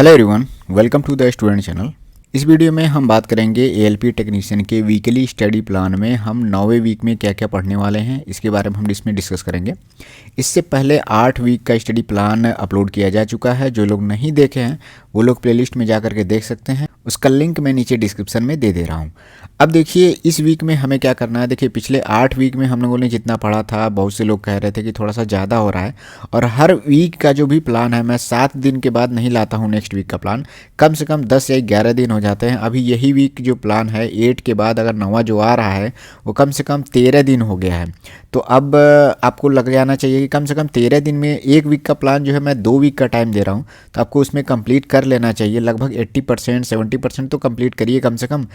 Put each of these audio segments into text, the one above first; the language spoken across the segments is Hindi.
Hello everyone, welcome to the student channel. इस वीडियो में हम बात करेंगे एएलपी टेक्नीशियन के वीकली स्टडी प्लान में हम 9वें वीक में क्या क्या पढ़ने वाले हैं, इसके बारे में हम इसमें डिस्कस करेंगे। इससे पहले 8 वीक का स्टडी प्लान अपलोड किया जा चुका है। जो लोग नहीं देखे हैं वो लोग प्लेलिस्ट में जा करके देख सकते हैं, उसका लिंक मैं नीचे डिस्क्रिप्शन में दे रहा हूँ। अब देखिए इस वीक में हमें क्या करना है। देखिए पिछले 8 वीक में हम लोगों ने जितना पढ़ा था, बहुत से लोग कह रहे थे कि थोड़ा सा ज़्यादा हो रहा है, और हर वीक का जो भी प्लान है मैं 7 दिन के बाद नहीं लाता हूँ नेक्स्ट वीक का प्लान, कम से कम 10 या 11 दिन हो जाते हैं। अभी यही वीक जो प्लान है 8 के बाद अगर 9वां जो आ रहा है वो कम से कम 13 दिन हो गया है। तो अब आपको लग जाना चाहिए कि कम से कम 13 दिन में एक वीक का प्लान जो है मैं 2 वीक का टाइम दे रहा हूँ, तो आपको उसमें कंप्लीट कर लेना चाहिए। लगभग 80% 70% तो कंप्लीट करिए कम से कम,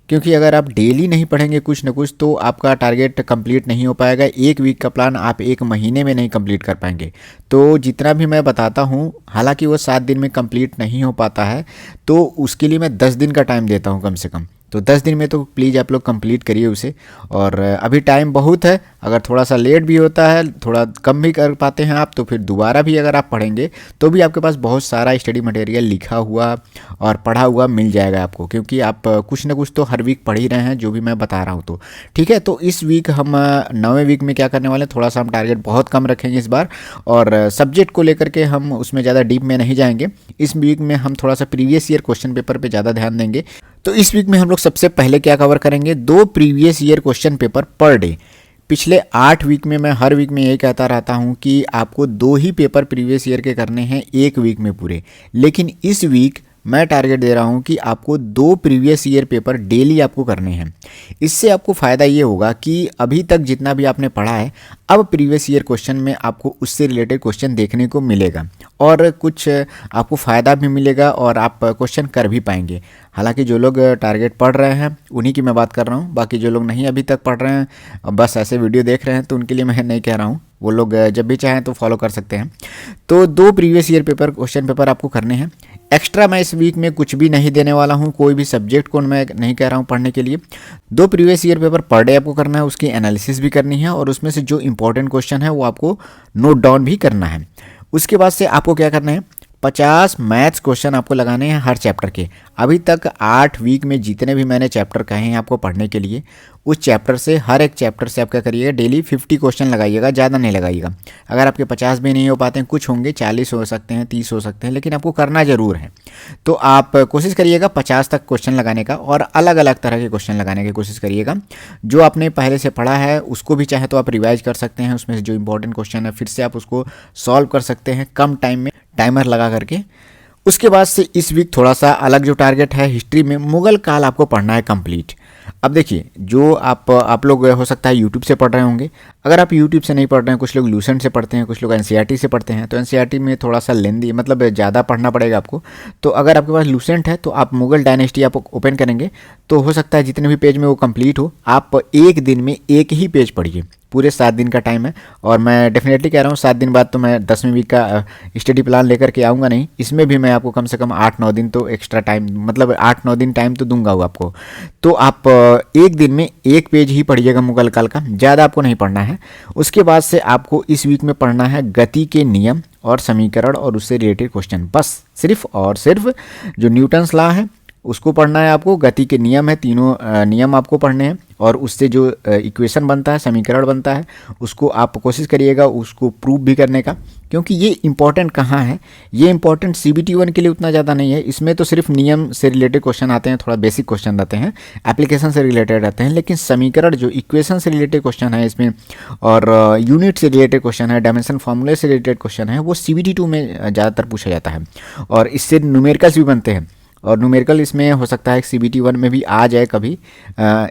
क्योंकि अगर आप डेली नहीं पढ़ेंगे कुछ ना कुछ तो आपका टारगेट कंप्लीट नहीं हो पाएगा। एक वीक का प्लान आप एक महीने में नहीं कंप्लीट कर पाएंगे। तो जितना भी मैं बताता हूँ, हालांकि वो 7 दिन में कंप्लीट नहीं हो पाता है, तो उसके लिए मैं 10 दिन का टाइम देता हूँ कम से कम। तो 10 दिन में तो प्लीज़ आप लोग कंप्लीट करिए उसे। और अभी टाइम बहुत है, अगर थोड़ा सा लेट भी होता है, थोड़ा कम भी कर पाते हैं आप, तो फिर दोबारा भी अगर आप पढ़ेंगे तो भी आपके पास बहुत सारा स्टडी मटेरियल लिखा हुआ और पढ़ा हुआ मिल जाएगा आपको, क्योंकि आप कुछ ना कुछ तो हर वीक पढ़ ही रहे हैं जो भी मैं बता रहा हूँ। तो ठीक है, तो इस वीक हम 9वें वीक में क्या करने वाले हैं, थोड़ा सा हम टारगेट बहुत कम रखेंगे इस बार, और सब्जेक्ट को लेकर के हम उसमें ज़्यादा डीप में नहीं जाएंगे। इस वीक में हम थोड़ा सा प्रीवियस ईयर क्वेश्चन पेपर पर ज़्यादा ध्यान देंगे। तो इस वीक में हम लोग सबसे पहले क्या कवर करेंगे, 2 previous year question paper per day. पिछले 8 वीक में मैं हर वीक में ये कहता रहता हूँ कि आपको 2 ही पेपर प्रीवियस ईयर के करने हैं एक वीक में पूरे, लेकिन इस वीक मैं टारगेट दे रहा हूँ कि आपको 2 प्रीवियस ईयर पेपर डेली आपको करने हैं। इससे आपको फ़ायदा ये होगा कि अभी तक जितना भी आपने पढ़ा है, अब प्रीवियस ईयर क्वेश्चन में आपको उससे रिलेटेड क्वेश्चन देखने को मिलेगा, और कुछ आपको फ़ायदा भी मिलेगा और आप क्वेश्चन कर भी पाएंगे। हालांकि जो लोग टारगेट पढ़ रहे हैं उन्हीं की मैं बात कर रहा हूँ, बाकी जो लोग नहीं अभी तक पढ़ रहे हैं, बस ऐसे वीडियो देख रहे हैं, तो उनके लिए मैं नहीं कह रहा हूँ। वो लोग जब भी चाहें तो फॉलो कर सकते हैं। तो 2 previous year paper question paper आपको करने हैं। एक्स्ट्रा मैं इस वीक में कुछ भी नहीं देने वाला हूँ, कोई भी सब्जेक्ट को मैं नहीं कह रहा हूँ पढ़ने के लिए। 2 previous year paper per day आपको करना है, उसकी एनालिसिस भी करनी है, और उसमें से जो इंपॉर्टेंट क्वेश्चन है वो आपको नोट डाउन भी करना है। उसके बाद से आपको क्या करना है, 50 मैथ्स क्वेश्चन आपको लगाने हैं हर चैप्टर के। अभी तक 8 वीक में जितने भी मैंने चैप्टर कहे हैं आपको पढ़ने के लिए, उस चैप्टर से हर एक चैप्टर से आप क्या करिएगा, डेली 50 क्वेश्चन लगाइएगा, ज़्यादा नहीं लगाइएगा। अगर आपके 50 भी नहीं हो पाते हैं, कुछ होंगे 40 हो सकते हैं, 30 हो सकते हैं, लेकिन आपको करना ज़रूर है। तो आप कोशिश करिएगा 50 तक क्वेश्चन लगाने का, और अलग अलग तरह के क्वेश्चन लगाने की कोशिश करिएगा। जो आपने पहले से पढ़ा है उसको भी चाहे तो आप रिवाइज कर सकते हैं, उसमें से जो इंपॉर्टेंट क्वेश्चन है फिर से आप उसको सॉल्व कर सकते हैं कम टाइम में, टाइमर लगा करके। उसके बाद से इस वीक थोड़ा सा अलग जो टारगेट है, हिस्ट्री में मुगल काल आपको पढ़ना है कंप्लीट। अब देखिए, जो आप लोग हो सकता है यूट्यूब से पढ़ रहे होंगे। अगर आप यूट्यूब से नहीं पढ़ रहे हैं, कुछ लोग लूसेंट से पढ़ते हैं, कुछ लोग एनसीईआरटी से पढ़ते हैं, तो एनसीईआरटी में थोड़ा सा लेंदी, मतलब ज़्यादा पढ़ना पड़ेगा आपको। तो अगर आपके पास लूसेंट है तो आप मुगल डायनेस्टी आप ओपन करेंगे, तो हो सकता है जितने भी पेज में वो कंप्लीट हो। आप एक दिन में एक ही पेज पढ़िए, पूरे 7 दिन का टाइम है, और मैं डेफिनेटली कह रहा हूँ 7 दिन बाद तो मैं 10वें वीक का स्टडी प्लान लेकर के आऊँगा नहीं। इसमें भी मैं आपको कम से कम 8-9 दिन तो एक्स्ट्रा टाइम, मतलब 8-9 दिन टाइम तो दूंगा आपको। तो आप एक दिन में एक पेज ही पढ़िएगा मुगल काल का, ज़्यादा आपको नहीं पढ़ना है। उसके बाद से आपको इस वीक में पढ़ना है गति के नियम और समीकरण और उससे रिलेटेड क्वेश्चन, बस सिर्फ और सिर्फ। जो न्यूटन्स लॉ है उसको पढ़ना है आपको, गति के नियम है, तीनों नियम आपको पढ़ने हैं, और उससे जो इक्वेशन बनता है, समीकरण बनता है, उसको आप कोशिश करिएगा उसको प्रूव भी करने का। क्योंकि ये इंपॉर्टेंट कहाँ है, ये इंपॉर्टेंट CBT 1 के लिए उतना ज़्यादा नहीं है। इसमें तो सिर्फ नियम से रिलेटेड क्वेश्चन आते हैं, थोड़ा बेसिक क्वेश्चन रहते हैं, एप्लीकेशन से रिलेटेड रहते हैं। लेकिन समीकरण जो इक्वेशन से रिलेटेड क्वेश्चन है इसमें, और यूनिट से रिलेटेड क्वेश्चन है, डायमेंशन फार्मूले से रिलेटेड क्वेश्चन है, वो CBT 2 में ज़्यादातर पूछा जाता है, और इससे न्यूमेरिकल्स भी बनते हैं। और न्यूमेरिकल इसमें हो सकता है CBT 1 में भी आ जाए कभी।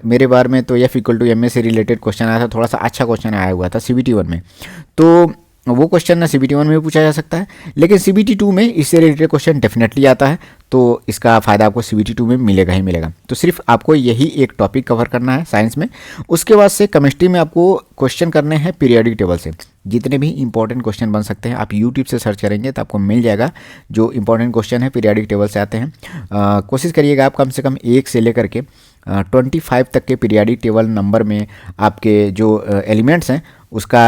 मेरे बार में तो F=ma से रिलेटेड क्वेश्चन आया था, थोड़ा सा अच्छा क्वेश्चन आया हुआ था CBT 1 में, तो वो क्वेश्चन ना CBT 1 में भी पूछा जा सकता है, लेकिन CBT 2 में इससे रिलेटेड क्वेश्चन डेफिनेटली आता है, तो इसका फ़ायदा आपको CBT 2 में मिलेगा ही मिलेगा। तो सिर्फ आपको यही एक टॉपिक कवर करना है साइंस में। उसके बाद से केमिस्ट्री में आपको क्वेश्चन करने हैं पीरियोडिक टेबल से। जितने भी इंपॉर्टेंट क्वेश्चन बन सकते हैं आप यूट्यूब से सर्च करेंगे तो आपको मिल जाएगा, जो इंपॉर्टेंट क्वेश्चन है पीरियोडिक टेबल से आते हैं। कोशिश करिएगा आप कम से कम 1 से लेकर के 25 तक के पीरियोडिक टेबल नंबर में आपके जो एलिमेंट्स हैं उसका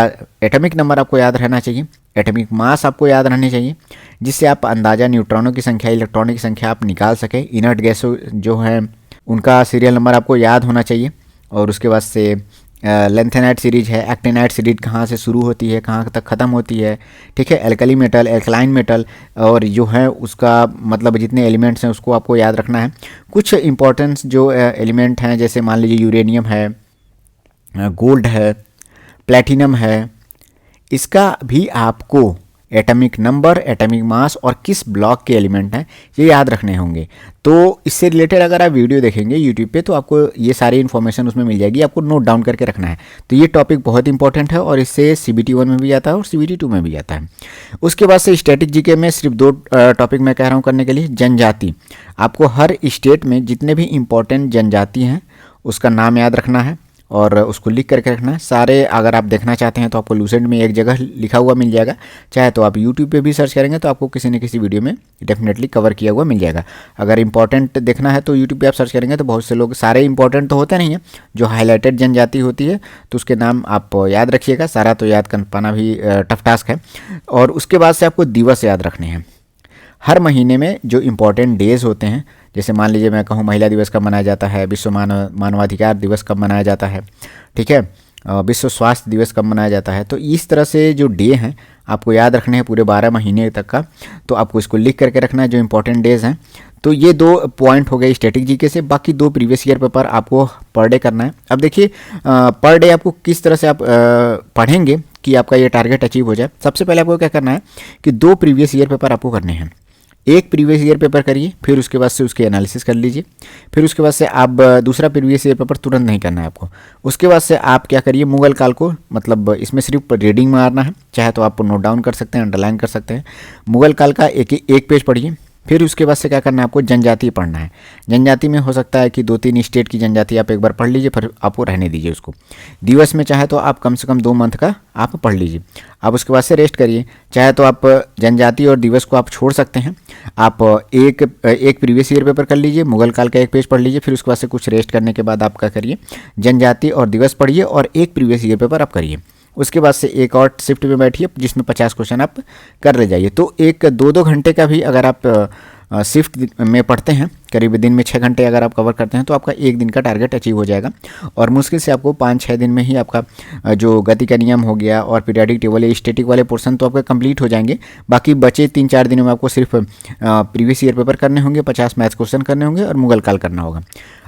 एटॉमिक नंबर आपको याद रहना चाहिए। एटॉमिक मास आपको याद रहनी चाहिए, जिससे आप अंदाज़ा न्यूट्रॉनों की संख्या, इलेक्ट्रॉनों की संख्या आप निकाल सकें। इनर्ट गैसों जो है उनका सीरियल नंबर आपको याद होना चाहिए। और उसके बाद से लेंथेनाइट सीरीज है, एक्टिनाइट सीरीज कहाँ से शुरू होती है, कहाँ तक ख़त्म होती है, ठीक है। एल्कली मेटल, एल्कलाइन मेटल, और जो है उसका मतलब जितने एलिमेंट्स हैं उसको आपको याद रखना है। कुछ इंपॉर्टेंस जो एलिमेंट हैं, जैसे मान लीजिए यूरेनियम है, गोल्ड है, प्लैटिनम है, इसका भी आपको एटॉमिक नंबर, एटॉमिक मास और किस ब्लॉक के एलिमेंट हैं ये याद रखने होंगे। तो इससे रिलेटेड अगर आप वीडियो देखेंगे यूट्यूब पे तो आपको ये सारी इन्फॉर्मेशन उसमें मिल जाएगी, आपको नोट डाउन करके रखना है। तो ये टॉपिक बहुत इंपॉर्टेंट है और इससे CBT 1 में भी आता है और CBT 2 में भी आता है। उसके बाद से स्टैटिक जीके में सिर्फ 2 टॉपिक मैं कह रहा हूँ करने के लिए। जनजाति, आपको हर स्टेट में जितने भी इंपॉर्टेंट जनजाति हैं उसका नाम याद रखना है और उसको लिख करके रखना है। सारे अगर आप देखना चाहते हैं तो आपको लूसेंट में एक जगह लिखा हुआ मिल जाएगा, चाहे तो आप यूट्यूब पे भी सर्च करेंगे तो आपको किसी न किसी वीडियो में डेफिनेटली कवर किया हुआ मिल जाएगा। अगर इंपॉर्टेंट देखना है तो यूट्यूब पे आप सर्च करेंगे तो बहुत से लोग, सारे इंपॉर्टेंट तो होते नहीं हैं, जो हाईलाइटेड जनजाति होती है तो उसके नाम आप याद रखिएगा। सारा तो याद कर पाना भी टफ टास्क है। और उसके बाद से आपको दिवस याद रखने हैं। हर महीने में जो इम्पोर्टेंट डेज़ होते हैं, जैसे मान लीजिए मैं कहूँ महिला दिवस कब मनाया जाता है, विश्व मानवाधिकार दिवस कब मनाया जाता है, ठीक है, विश्व स्वास्थ्य दिवस कब मनाया जाता है। तो इस तरह से जो डे हैं आपको याद रखने हैं पूरे 12 महीने तक का, तो आपको इसको लिख करके रखना है जो इंपॉर्टेंट डेज़ हैं। तो ये 2 पॉइंट हो गए स्टैटिक जीके से। बाकी 2 प्रीवियस ईयर पेपर आपको पर डे करना है। अब देखिए पर डे आपको किस तरह से आप पढ़ेंगे कि आपका ये टारगेट अचीव हो जाए। सबसे पहले आपको क्या करना है कि 2 प्रीवियस ईयर पेपर आपको करने हैं। एक प्रीवियस ईयर पेपर करिए, फिर उसके बाद से उसके एनालिसिस कर लीजिए, फिर उसके बाद से आप दूसरा प्रीवियस ईयर पेपर तुरंत नहीं करना है आपको। उसके बाद से आप क्या करिए, मुगल काल को, मतलब इसमें सिर्फ रीडिंग मारना है, चाहे तो आप नोट डाउन कर सकते हैं, अंडरलाइन कर सकते हैं। मुगल काल का एक पेज पढ़िए। फिर उसके बाद से क्या करना है, आपको जनजाति पढ़ना है। जनजाति में हो सकता है कि 2-3 स्टेट की जनजाति आप एक बार पढ़ लीजिए, फिर आपको रहने दीजिए उसको। दिवस में चाहे तो आप कम से कम 2 मंथ का आप पढ़ लीजिए। आप उसके बाद से रेस्ट करिए। चाहे तो आप जनजाति और दिवस को आप छोड़ सकते हैं। आप एक प्रीवियस ईयर पेपर कर लीजिए, मुगल काल का एक पेज पढ़ लीजिए, फिर उसके बाद से कुछ रेस्ट करने के बाद आप क्या करिए, जनजाति और दिवस पढ़िए और एक प्रीवियस ईयर पेपर आप करिए। उसके बाद से एक और शिफ्ट में बैठिए जिसमें 50 क्वेश्चन आप कर ले जाइए। तो एक 2-2 घंटे का भी अगर आप शिफ्ट में पढ़ते हैं, करीब दिन में 6 घंटे अगर आप कवर करते हैं तो आपका एक दिन का टारगेट अचीव हो जाएगा। और मुश्किल से आपको 5-6 दिन में ही आपका जो गति का नियम हो गया और पीरियडिक टेबल, स्टैटिक वाले पोर्शन तो आपका कंप्लीट हो जाएंगे। बाकी बचे 3-4 दिनों में आपको सिर्फ प्रीवियस ईयर पेपर करने होंगे, 50 मैथ्स क्वेश्चन करने होंगे और मुगल काल करना होगा।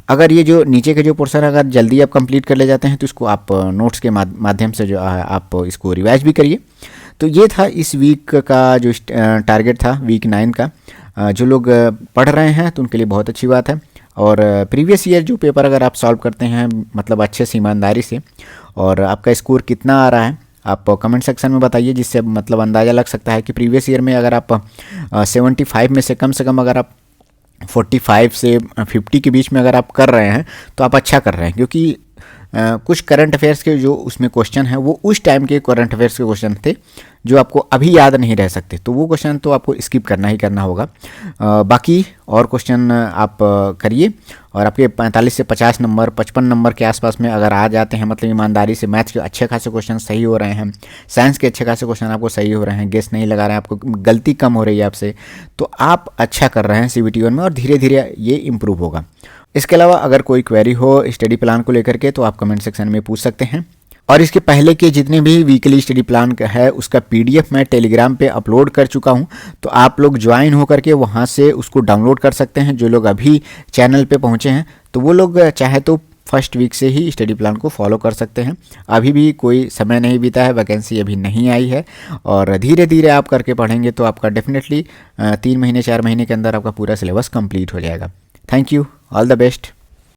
अगर ये जो नीचे के जो पोर्शन अगर जल्दी आप कंप्लीट कर ले जाते हैं तो इसको आप नोट्स के माध्यम से जो आप इसको रिवाइज भी करिए। तो ये था इस वीक का जो टारगेट था वीक 9 का। जो लोग पढ़ रहे हैं तो उनके लिए बहुत अच्छी बात है। और प्रीवियस ईयर जो पेपर अगर आप सॉल्व करते हैं मतलब अच्छे से, ईमानदारी से, और आपका स्कोर कितना आ रहा है आप कमेंट सेक्शन में बताइए, जिससे मतलब अंदाज़ा लग सकता है कि प्रीवियस ईयर में अगर आप 75 में से कम अगर आप 45 से 50 के बीच में अगर आप कर रहे हैं तो आप अच्छा कर रहे हैं। क्योंकि कुछ करंट अफेयर्स के जो उसमें क्वेश्चन है वो उस टाइम के करंट अफेयर्स के क्वेश्चन थे जो आपको अभी याद नहीं रह सकते, तो वो क्वेश्चन तो आपको स्किप करना ही करना होगा। बाकी और क्वेश्चन आप करिए और आपके 45 से 50 नंबर, 55 नंबर के आसपास में अगर आ जाते हैं, मतलब ईमानदारी से मैथ्स के अच्छे खासे क्वेश्चन सही हो रहे हैं, साइंस के अच्छे खासे क्वेश्चन आपको सही हो रहे हैं, गेस नहीं लगा रहे हैं, आपको गलती कम हो रही है आपसे, तो आप अच्छा कर रहे हैं CBT 1 में और धीरे धीरे ये इम्प्रूव होगा। इसके अलावा अगर कोई क्वेरी हो स्टडी प्लान को लेकर के तो आप कमेंट सेक्शन में पूछ सकते हैं। और इसके पहले के जितने भी वीकली स्टडी प्लान है उसका PDF मैं टेलीग्राम पे अपलोड कर चुका हूं, तो आप लोग ज्वाइन होकर के वहां से उसको डाउनलोड कर सकते हैं। जो लोग अभी चैनल पे पहुंचे हैं तो वो लोग चाहे तो फर्स्ट वीक से ही स्टडी प्लान को फॉलो कर सकते हैं। अभी भी कोई समय नहीं बीता है, वैकेंसी अभी नहीं आई है और धीरे धीरे आप करके पढ़ेंगे तो आपका डेफिनेटली 3 महीने 4 महीने के अंदर आपका पूरा सिलेबस कंप्लीट हो जाएगा। Thank you, all the best.